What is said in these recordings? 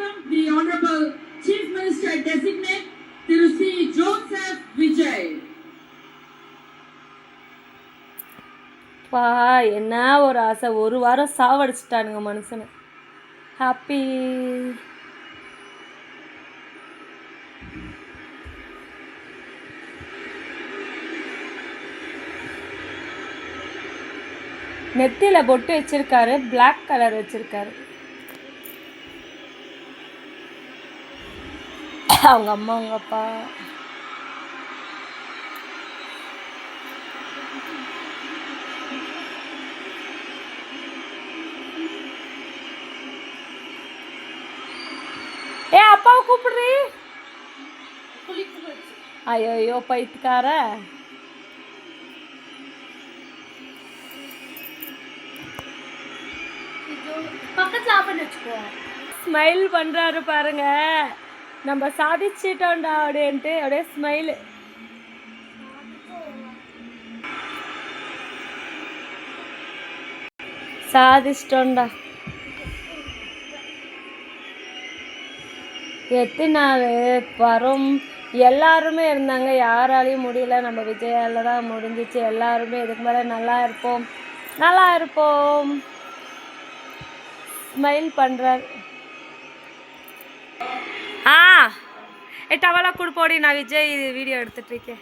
welcome the Honorable Chief Minister Designate Thiru C. Joseph Vijay. பா என்ன ஒரு ஆசை, ஒரு வாரம் சாவடிச்சிட்டானுங்க மனுஷனை. ஹாப்பி நெத்தியில் பொட்டு வச்சிருக்காரு, பிளாக் கலர் வச்சிருக்காரு. அவங்க அம்மா அவங்க அப்பா அப்பாவை கூப்பிடுறீ. ஐயோ பைத்துக்கார. ஸ்மைல் பண்றாரு பாருங்க, நம்ம சாதிச்சிட்டோம்டா அப்படின்ட்டு அப்படியே ஸ்மைலு. சாதிச்சிட்டோம்டா. எத்தனை நாள் வரும், எல்லாருமே இருந்தாங்க, யாராலையும் முடியல, நம்ம விஜயால தான் முடிஞ்சிச்சு. எல்லாருமே இதுக்கு மேலே நல்லா இருப்போம், நல்லா இருப்போம். ஸ்மைல் பண்ணுறார். டவலா கூட போடி, நான் விஜய் வீடியோ எடுத்துட்டு இருக்கேன்.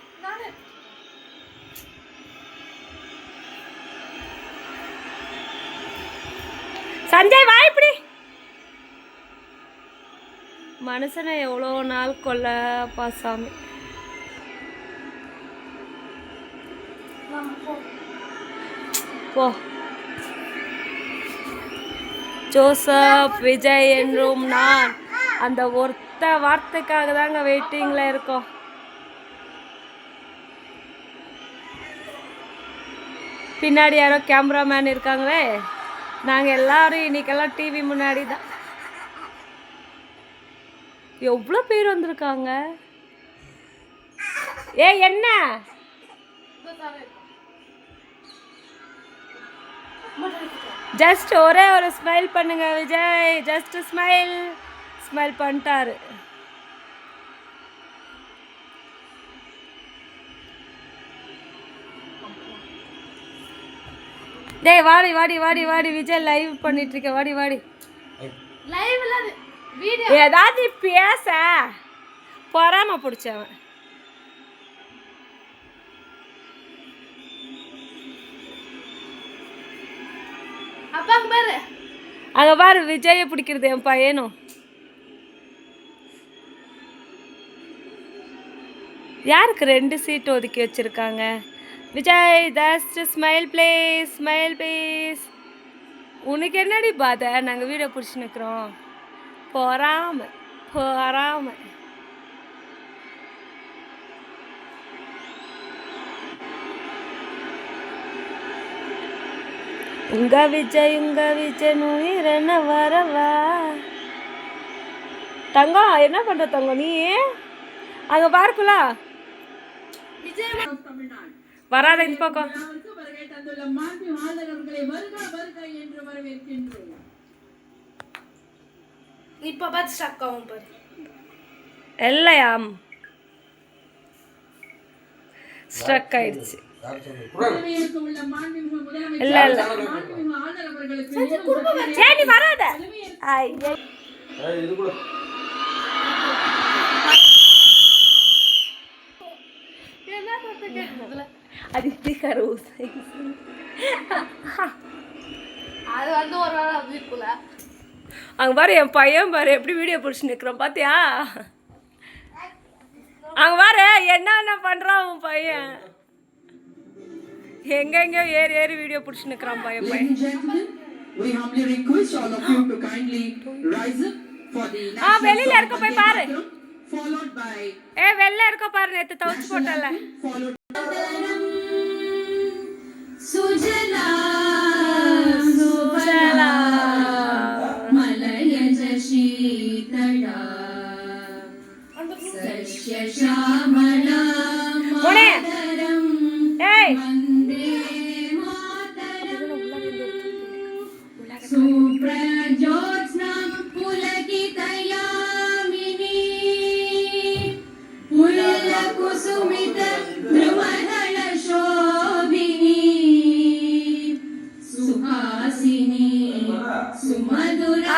சஞ்சய் வா இப்படி. மனுஷனை எவ்வளோ நாள் கொல்ல பாசாமி. போ. ஜோசப் விஜய் என்றும் நான், அந்த ஒருத்த வார்த்தைக்காக தாங்க வெயிட்டிங்கில் இருக்கோம். பின்னாடி யாரோ கேமராமேன் இருக்காங்களே, நாங்கள் எல்லாரும் இன்னைக்கெல்லாம் டிவி முன்னாடி தான். எவ்வளோ பேர் வந்திருக்காங்க. என்ன ஜஸ்ட் ஒரே ஒரு ஸ்மைல் பண்ணுங்க விஜய், ஜஸ்ட் ஸ்மைல். ஸ்மைல் பண்ணிட்டாரு. டேய் வாடி வாடி வாடி வாடி, விஜய் லைவ் பண்ணிட்டு இருக்க, வாடி வாடி. ஏதாவது பேச பொறாம பிடிச்சவன். அங்க பாரு விஜய பிடிக்கிறது என் பையனும். யாருக்கு 2 சீட் ஒதுக்கி வச்சிருக்காங்க? Vijay just smile please, smile please. உனக்கு என்னடி பாதை, நாங்கள் வீடியோ பிடிச்சி நிற்கிறோம். பொறாம பொறாம. உங்க விஜய் உயிரன வரவா. தங்கம் என்ன பண்ற தங்கம் நீ? அங்க பார்க்கல வராத இந்த பக்கம். இப்ப பார்த்து ஸ்டக் ஆகும் பாரு. இல்லையாம் ஸ்ட்ரக் ஆயிடுச்சு. இல்ல இல்ல சரி வராத. அது வந்து ஒரு வேலை வீட்டுக்குள்ள அங்கே பாரு என் பையன் பாரு எப்படி வீடியோ பிடிச்சி நிற்கிறோம் பார்த்தியா? அங்கே பாரு என்ன பண்ணுறான் உன் பையன், எங்கெங்கயோ ஏறி ஏறி வீடியோ பிடிச்சி நிற்கிறான் பையன். வெளியில இருக்க போய் பாரு. வெளில இருக்க பாரு, நேற்று துவச்சு போட்டல.